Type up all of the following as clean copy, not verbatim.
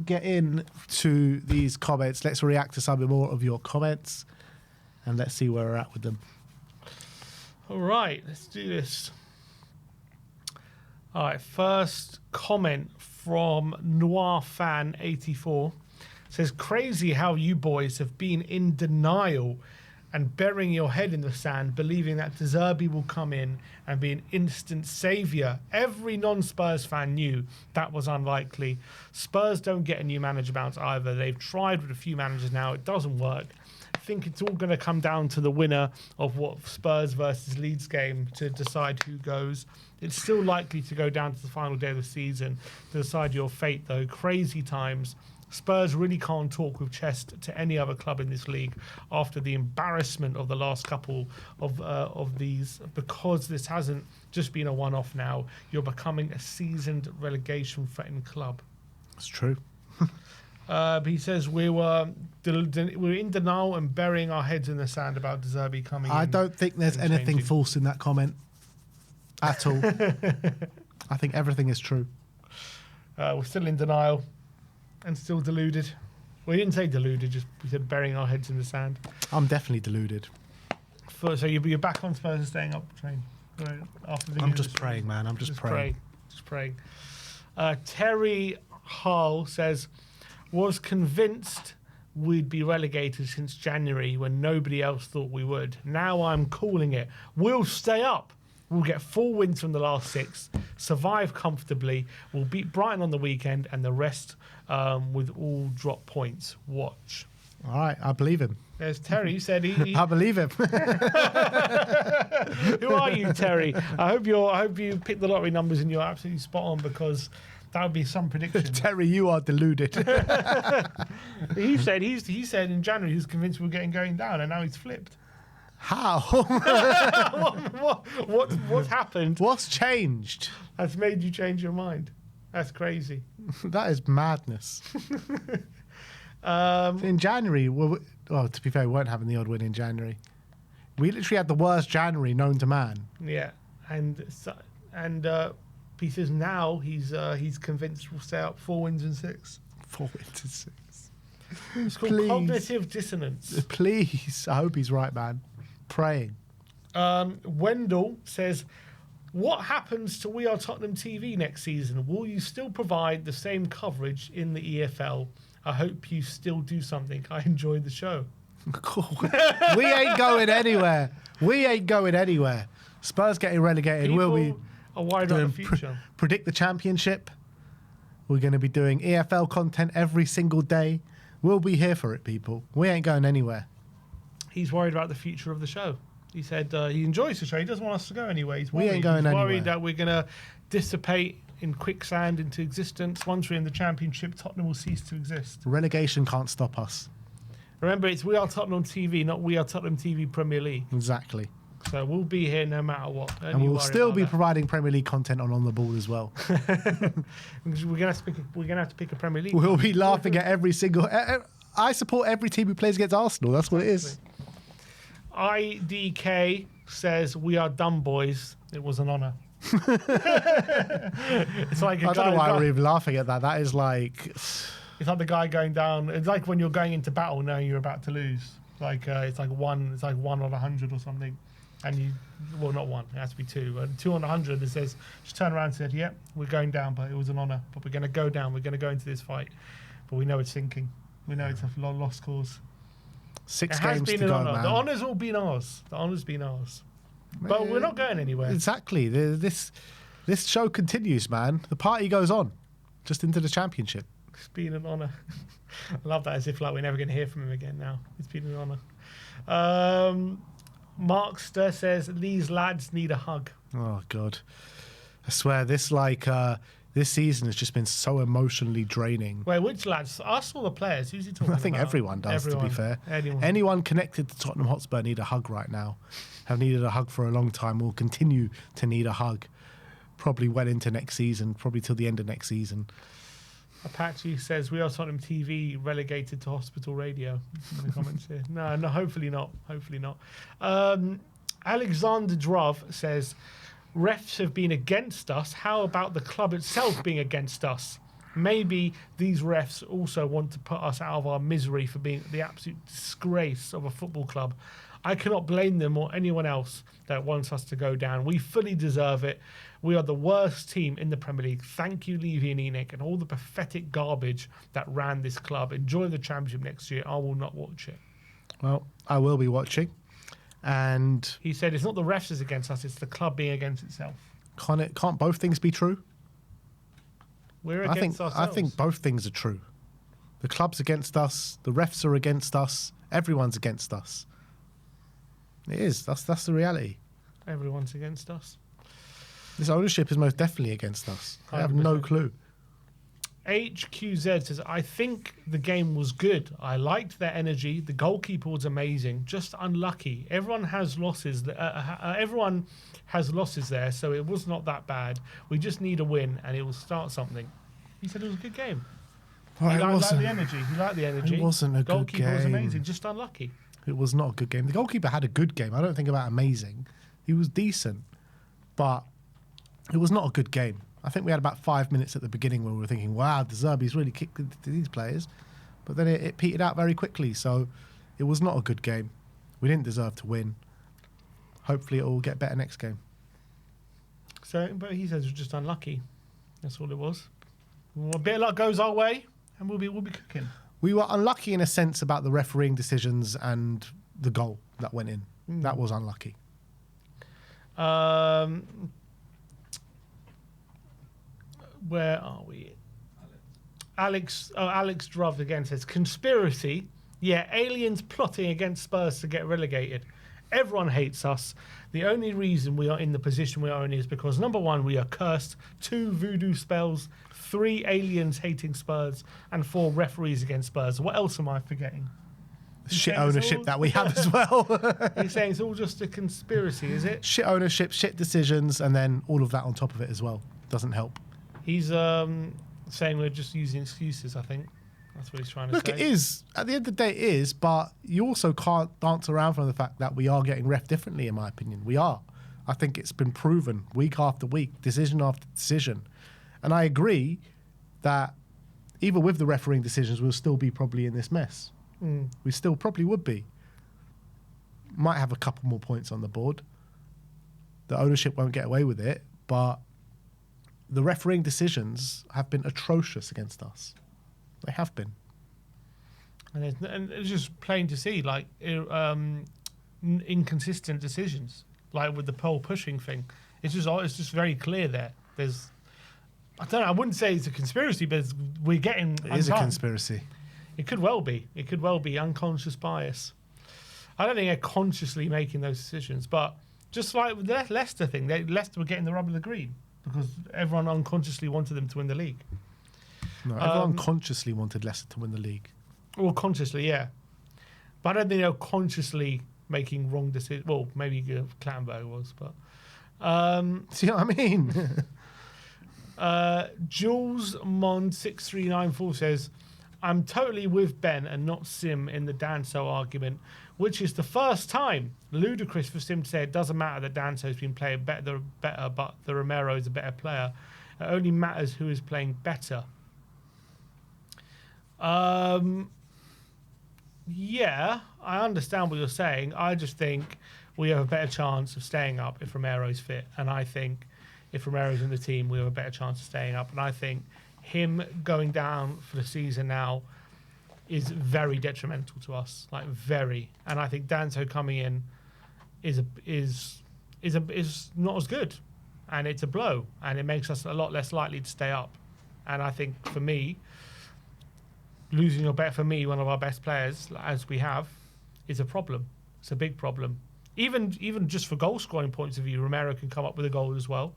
get in to these comments. Let's react to some more of your comments, and let's see where we're at with them. All right, let's do this. All right, first comment from NoirFan84 says, crazy how you boys have been in denial and burying your head in the sand, believing that De Zerbi will come in and be an instant saviour. Every non-Spurs fan knew that was unlikely. Spurs don't get a new manager bounce either. They've tried with a few managers now. It doesn't work. I think it's all going to come down to the winner of what Spurs versus Leeds game to decide who goes. It's still likely to go down to the final day of the season to decide your fate, though. Crazy times. Spurs really can't talk with chest to any other club in this league after the embarrassment of the last couple of these, because this hasn't just been a one-off now. You're becoming a seasoned relegation-threatened club. It's true. He says we're in denial and burying our heads in the sand about De Zerbi coming in. I don't think there's anything changing. false in that comment at all. I think everything is true. We're still in denial and still deluded. We didn't say deluded, just we said burying our heads in the sand. I'm definitely deluded. So you're back on Spurs and staying up train. Right, after the I'm just praying, man. I'm just praying. Just praying. Terry Hull says, was convinced we'd be relegated since January when nobody else thought we would. Now I'm calling it. We'll stay up. We'll get 4 wins from the last 6, survive comfortably. We'll beat Brighton on the weekend, and the rest with all drop points. Watch. All right, I believe him. There's Terry. He said he I believe him. Who are you, Terry? I hope you picked the lottery numbers and you're absolutely spot on, because that would be some prediction. Terry, you are deluded. he said in January he was convinced we were going down, and now he's flipped. How? What's happened? What's changed? That's made you change your mind. That's crazy. That is madness. In January, well, to be fair, we weren't having the odd win in January. We literally had the worst January known to man. Yeah, and he says now he's convinced we'll stay up 4 wins and 6. 4 wins and 6. It's called cognitive dissonance. Please, I hope he's right, man. Praying. Wendell says, what happens to We Are Tottenham TV next season? Will you still provide the same coverage in the EFL? I hope you still do something. I enjoyed the show. We ain't going anywhere. We ain't going anywhere. Spurs getting relegated. People We'll be are worried about the future. Predict the championship. We're going to be doing EFL content every single day. We'll be here for it, people. We ain't going anywhere. He's worried about the future of the show. He said he enjoys the show. He doesn't want us to go anywhere. He's worried. We ain't going anywhere. He's worried that we're going to dissipate in quicksand into existence. Once we're in the championship, Tottenham will cease to exist. Relegation can't stop us. Remember, it's We Are Tottenham TV, not We Are Tottenham TV Premier League. Exactly. So we'll be here no matter what. And we'll still be providing Premier League content on the ball as well. We're gonna have to pick a Premier League. We'll be laughing at every single. I support every team who plays against Arsenal. That's what it is. IDK says, we are dumb boys. It was an honour. It's like I don't know why we're even laughing at that. That is like... It's like the guy going down. It's like when you're going into battle knowing you're about to lose. It's like 1 on 100 or something. And not 1, it has to be 2. And 2 on 100, it says, just turn around and said, yeah, we're going down, but it was an honour. But we're going to go down. We're going to go into this fight. But we know it's sinking. We know it's a lost cause. 6 games to go, man. The honour's all been ours. The honour's been ours. But we're not going anywhere. Exactly. This show continues, man. The party goes on, just into the championship. It's been an honour. I love that, as if like we're never going to hear from him again now. It's been an honour. Markster says, these lads need a hug. Oh, God. I swear, this season has just been so emotionally draining. Wait, which lads? Us or the players? Who's he talking about? I think everyone does, to be fair. Anyone connected to Tottenham Hotspur need a hug right now. Have needed a hug for a long time. Will continue to need a hug. Probably well into next season. Probably till the end of next season. Apache says, we are Tottenham TV relegated to hospital radio. In the comments here. No, hopefully not. Hopefully not. Alexander Drov says, refs have been against us. How about the club itself being against us? maybe these refs also want to put us out of our misery for being the absolute disgrace of a football club. I cannot blame them or anyone else that wants us to go down. We fully deserve it. We are the worst team in the Premier League. Thank you, Levy and Enoch, and all the pathetic garbage that ran this club. Enjoy the Championship next year. I will not watch it. Well, I will be watching. And he said it's not the refs is against us, it's the club being against itself. Can't both things be true? We're against ourselves. I think both things are true. The club's against us, the refs are against us, everyone's against us. It is. That's the reality. Everyone's against us. This ownership is most definitely against us. I have 100%. no clue. HQZ says, I think the game was good. I liked their energy. The goalkeeper was amazing. Just unlucky. Everyone has losses. Everyone has losses there, so it was not that bad. We just need a win, and it will start something. He said it was a good game. He liked the energy. He liked the energy. It wasn't a good game. Goalkeeper was amazing. Just unlucky. It was not a good game. The goalkeeper had a good game. I don't think about amazing. He was decent, but it was not a good game. I think we had about 5 minutes at the beginning where we were thinking, wow, De Zerbi's really kicked these players. But then it petered out very quickly. So it was not a good game. We didn't deserve to win. Hopefully it will get better next game. So, but he says it was just unlucky. That's all it was. Well, a bit of luck goes our way, and we'll be cooking. We were unlucky in a sense about the refereeing decisions and the goal that went in. That was unlucky. Where are we? Alex Druv again says, conspiracy. Yeah, aliens plotting against Spurs to get relegated. Everyone hates us. The only reason we are in the position we are in is because, number one, we are cursed, 2 voodoo spells, 3 aliens hating Spurs, and 4 referees against Spurs. What else am I forgetting? Shit ownership that we have as well. He's saying it's all just a conspiracy, is it? Shit ownership, shit decisions, and then all of that on top of it as well. Doesn't help. He's saying we're just using excuses, I think. That's what he's trying to say. Look, it is. At the end of the day, it is. But you also can't dance around from the fact that we are getting ref differently, in my opinion. We are. I think it's been proven week after week, decision after decision. And I agree that even with the refereeing decisions, we'll still be probably in this mess. We still probably would be. Might have a couple more points on the board. The ownership won't get away with it. But the refereeing decisions have been atrocious against us. They have been. And it's just plain to see, like, inconsistent decisions, like with the pole pushing thing. It's just very clear there. I don't know, I wouldn't say it's a conspiracy, but we're getting It is a conspiracy. It could well be. It could well be unconscious bias. I don't think they're consciously making those decisions, but just like with the Leicester thing, Leicester were getting the rub of the green because everyone unconsciously wanted them to win the league. No, everyone consciously wanted Leicester to win the league. Well, consciously, yeah. But I don't think they're consciously making wrong decisions. Well, maybe Clattenburg was, but... See what I mean? Jules Mond 6394 says, I'm totally with Ben and not Sim in the Danso argument, which is the first time ludicrous for Sim to say it doesn't matter that Danso's been playing better, but the Romero is a better player. It only matters who is playing better. Yeah, I understand what you're saying. I just think we have a better chance of staying up if Romero's fit. And I think if Romero's in the team, we have a better chance of staying up. And I think him going down for the season now is very detrimental to us, like very. And I think Danso coming in is not as good, and it's a blow, and it makes us a lot less likely to stay up. And I think for me, losing your bet for me, one of our best players, as we have, is a problem. It's a big problem. Even just for goal scoring points of view, Romero can come up with a goal as well.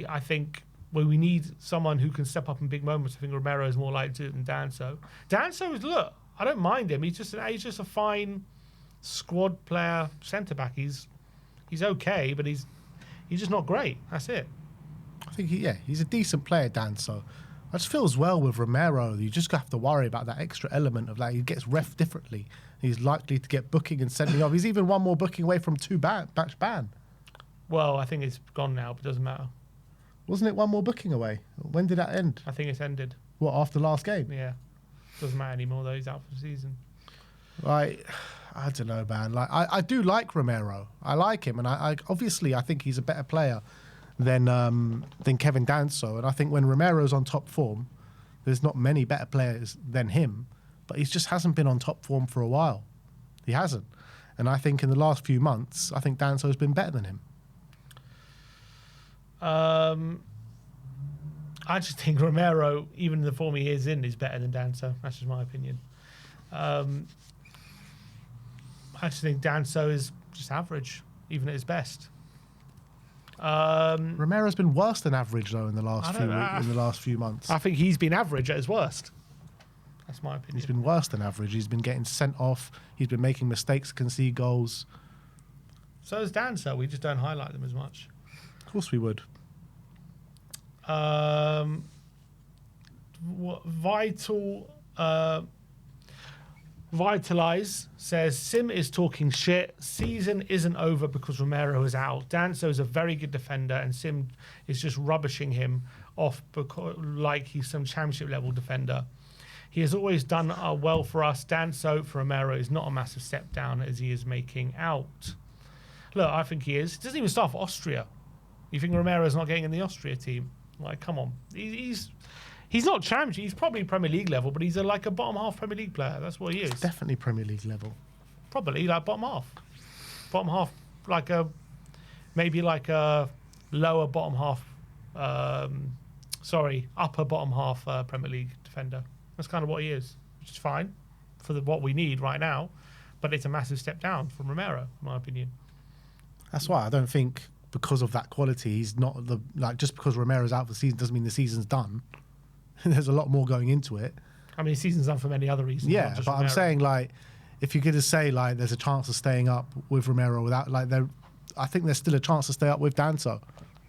I think we need someone who can step up in big moments. I think Romero is more likely to do it than Danso. Danso is, look, I don't mind him. He's just a fine squad player centre back. He's okay, but he's just not great. That's it. I think he's a decent player, Danso. I just feel as well with Romero, you just have to worry about that extra element of that. He gets ref differently. He's likely to get booking and sending off. He's even one more booking away from 2 batch ban. Well, I think it's gone now, but it doesn't matter. Wasn't it one more booking away? When did that end? I think it's ended. What, after last game? Yeah. Doesn't matter anymore, though. He's out for the season. Like, I don't know, man. Like, I do like Romero. I like him, and I obviously I think he's a better player than Kevin Danso. And I think when Romero's on top form, there's not many better players than him, but he just hasn't been on top form for a while. He hasn't. And I think in the last few months, I think Danso's been better than him. I just think Romero, even in the form he is in, is better than Danso. That's just my opinion. I just think Danso is just average, even at his best. Romero's been worse than average though in the last few months. I think he's been average at his worst. That's my opinion. He's been worse than average. He's been getting sent off. He's been making mistakes, concede goals. So is Danso. We just don't highlight them as much. Of course we would. Vitalize says Sim is talking shit. Season isn't over because Romero is out. Danso is a very good defender, and Sim is just rubbishing him off because, like he's some championship level defender. He has always done well for us. Danso for Romero is not a massive step down as he is making out. Look, I think he is. He doesn't even start for Austria. You think Romero's not getting in the Austria team? Like, come on. He's not championship. He's probably Premier League level, but he's like a bottom half Premier League player. That's what he is. Definitely Premier League level. Probably like bottom half. Bottom half, maybe like a lower bottom half. Upper bottom half Premier League defender. That's kind of what he is, which is fine for what we need right now. But it's a massive step down from Romero, in my opinion. That's why I don't think because of that quality, he's not just because Romero's out for the season doesn't mean the season's done. There's a lot more going into it. I mean, the season's done for many other reasons. Yeah, but Romero. I'm saying if you could just say there's a chance of staying up with Romero without I think there's still a chance to stay up with Danso.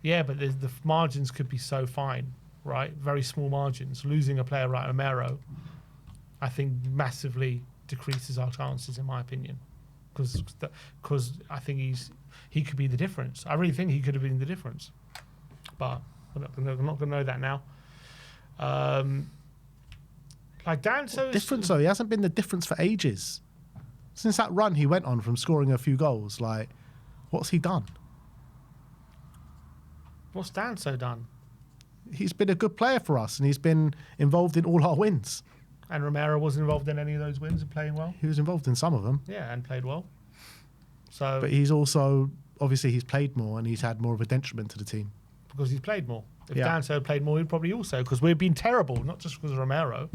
Yeah, but the margins could be so fine, right? Very small margins. Losing a player like Romero, I think, massively decreases our chances, in my opinion, because I think he could be the difference. I really think he could have been the difference, but I'm not going to know that now. Danso's difference though. He hasn't been the difference for ages. Since that run he went on from scoring a few goals, what's he done? What's Danso done? He's been a good player for us, and he's been involved in all our wins. And Romero wasn't involved in any of those wins and playing well? He was involved in some of them. Yeah, and played well. But he's also, obviously, he's played more, and he's had more of a detriment to the team. Because he's played more. If Danso had played more, he'd probably also, because we've been terrible, not just because of Romero.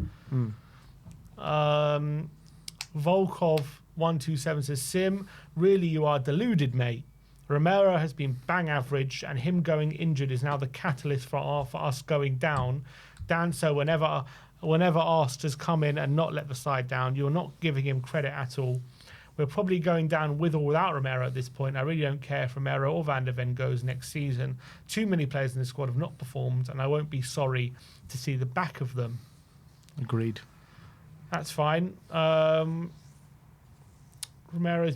Volkov127 says, Sim, really you are deluded, mate. Romero has been bang average, and him going injured is now the catalyst for us going down. Danso, whenever asked, has come in and not let the side down. You're not giving him credit at all. We're probably going down with or without Romero at this point. I really don't care if Romero or Van der Ven goes next season. Too many players in the squad have not performed, and I won't be sorry to see the back of them. Agreed. That's fine. Romero's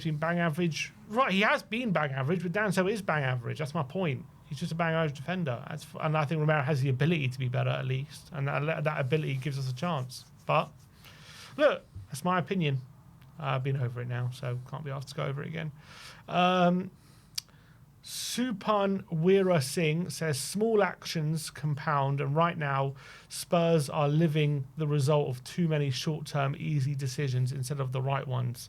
been bang average. Right, he has been bang average, but Danso is bang average. That's my point. He's just a bang average defender. And I think Romero has the ability to be better, at least. And that ability gives us a chance. But, look, that's my opinion. I've been over it now, so can't be asked to go over it again. Supan Weera Singh says, small actions compound, and right now Spurs are living the result of too many short-term easy decisions instead of the right ones.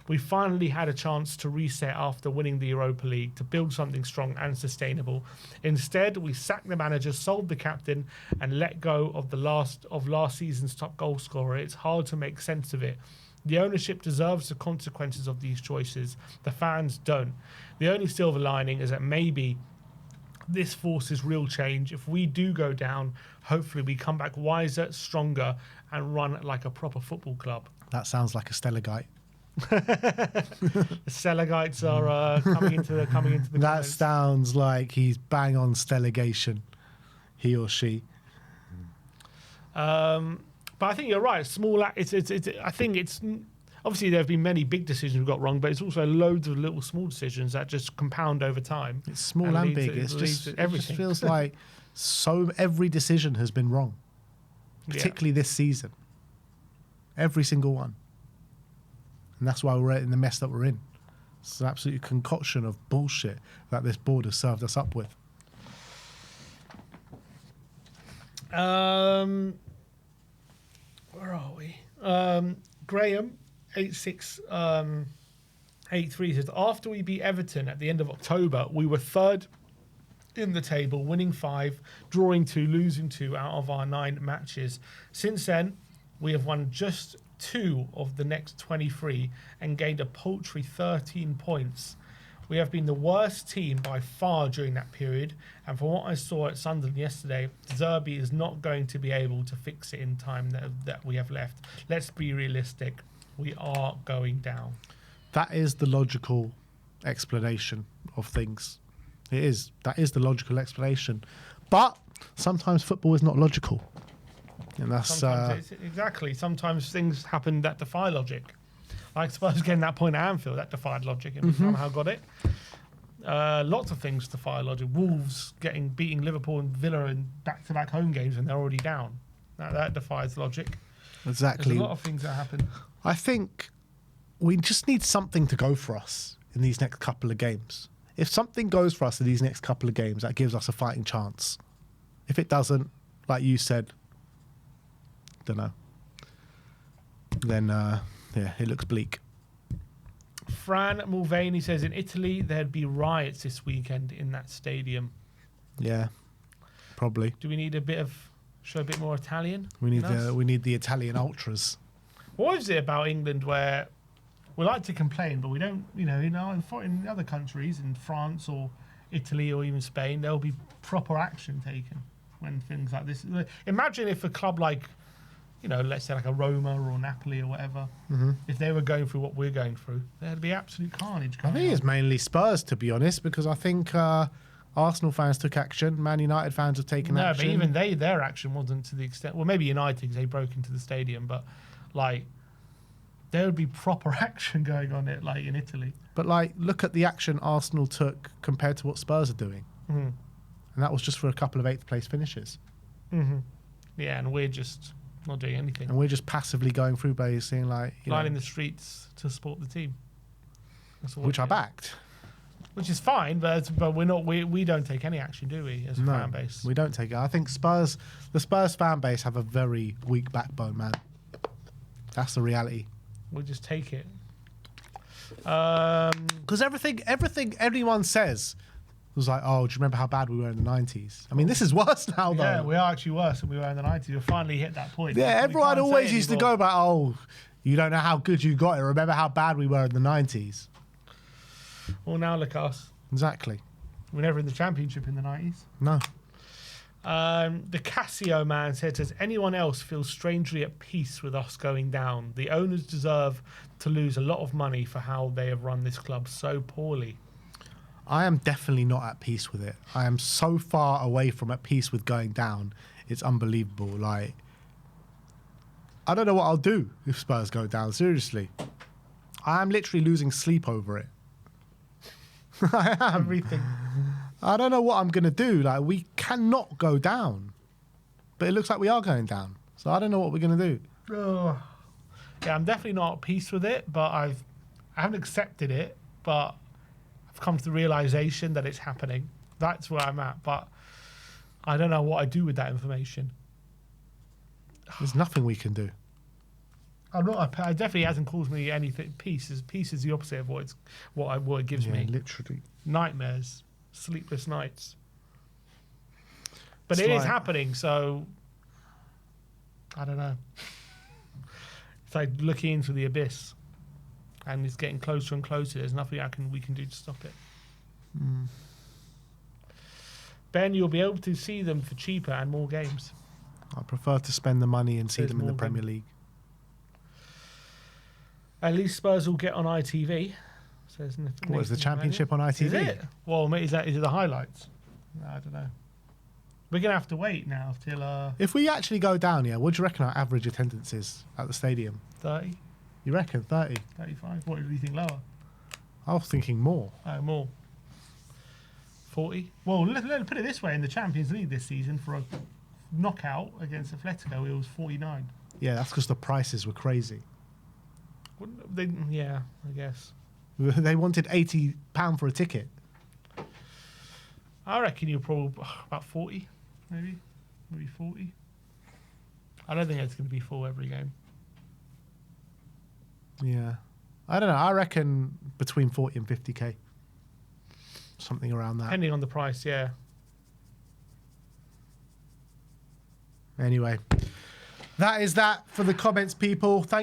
We finally had a chance to reset after winning the Europa League, to build something strong and sustainable. Instead, we sacked the manager, sold the captain, and let go of last season's top goal scorer. It's hard to make sense of it. The ownership deserves the consequences of these choices. The fans don't. The only silver lining is that maybe this forces real change. If we do go down, hopefully we come back wiser, stronger, and run like a proper football club. That sounds like a Stellagite. The Stellarites are coming into the That comments. sounds like he's bang on Stellagation, he or she. But I think you're right. I think it's obviously there have been many big decisions we got wrong, but it's also loads of little small decisions that just compound over time. It's small and big. It just feels like So every decision has been wrong, particularly this season. Every single one. And that's why we're in the mess that we're in. It's an absolute concoction of bullshit that this board has served us up with. Where are we? Graham 8683 says, after we beat Everton at the end of October, we were third in the table, winning 5, drawing 2, losing 2 out of our 9 matches. Since then, we have won just 2 of the next 23 and gained a paltry 13 points. We have been the worst team by far during that period, and from what I saw at Sunderland yesterday, Zerbi is not going to be able to fix it in time that we have left. Let's be realistic. We are going down. That is the logical explanation of things. It is. That is the logical explanation. But sometimes football is not logical. And that's exactly. Sometimes things happen that defy logic. Like Spurs getting that point at Anfield, that defied logic, and we somehow got it. Lots of things defy logic. Wolves beating Liverpool and Villa in back-to-back home games and they're already down. That defies logic. Exactly. There's a lot of things that happen. I think we just need something to go for us in these next couple of games. If something goes for us in these next couple of games, that gives us a fighting chance. If it doesn't, like you said, don't know. Then, it looks bleak. Fran Mulvaney says, in Italy, there'd be riots this weekend in that stadium. Yeah, probably. Do we need show a bit more Italian? We need the Italian ultras. What is it about England where we like to complain, but we don't, in other countries, in France or Italy or even Spain, there'll be proper action taken when things like this. Imagine if a club like, let's say like a Roma or Napoli or whatever, if they were going through what we're going through, there'd be absolute carnage. I think it's mainly Spurs, to be honest, because I think Arsenal fans took action, Man United fans have taken action. No, but even their action wasn't to the extent. Well, maybe United because they broke into the stadium, but there would be proper action going on in Italy. But look at the action Arsenal took compared to what Spurs are doing, and that was just for a couple of 8th place finishes. Yeah, and we're just not doing anything. And we're just passively going through by saying lining the streets to support the team. Which I backed. Which is fine, but we're not. We don't take any action, do we? As a fan base, we don't take it. I think the Spurs fan base have a very weak backbone, man. That's the reality. We just take it. Because everything anyone says was like, oh, do you remember how bad we were in the 90s? I mean, this is worse now, though. Yeah, we are actually worse than we were in the 90s. We've finally hit that point. Yeah, everyone always used to go about, oh, you don't know how good you got it. Remember how bad we were in the 90s. Well, now look at us. Exactly. We're never in the Championship in the 90s. No. The Casio man said, does anyone else feel strangely at peace with us going down? The owners deserve to lose a lot of money for how they have run this club so poorly. I am definitely not at peace with it. I am so far away from at peace with going down. It's unbelievable. I don't know what I'll do if Spurs go down. Seriously. I am literally losing sleep over it. I am. Everything. I don't know what I'm going to do. We cannot go down. But it looks like we are going down. So I don't know what we're going to do. Yeah, I'm definitely not at peace with it, but I haven't accepted it, but I've come to the realization that it's happening. That's where I'm at, but I don't know what I do with that information. There's nothing we can do. It definitely hasn't caused me anything. Peace is the opposite of what it gives me. Literally. Nightmares. Sleepless nights. But it is happening, so I don't know. It's like looking into the abyss, and it's getting closer and closer. There's nothing we can do to stop it. Ben, you'll be able to see them for cheaper and more games. I prefer to spend the money and see them in the Premier League. At least Spurs will get on ITV. What is the Championship on ITV? Is it? Well, is it the highlights? I don't know. We're gonna have to wait now till. If we actually go down, what do you reckon our average attendance is at the stadium? 30. You reckon 30? 35. What do you think lower? I was thinking more. Oh, more. 40. Well, let's put it this way: in the Champions League this season, for a knockout against Atletico, it was 49. Yeah, that's because the prices were crazy. Yeah, I guess. They wanted £80 for a ticket. I reckon you're probably about 40, maybe 40. I don't think it's going to be full every game. Yeah. I don't know. I reckon between 40 and 50k. Something around that. Depending on the price, yeah. Anyway, that is that for the comments, people. Thank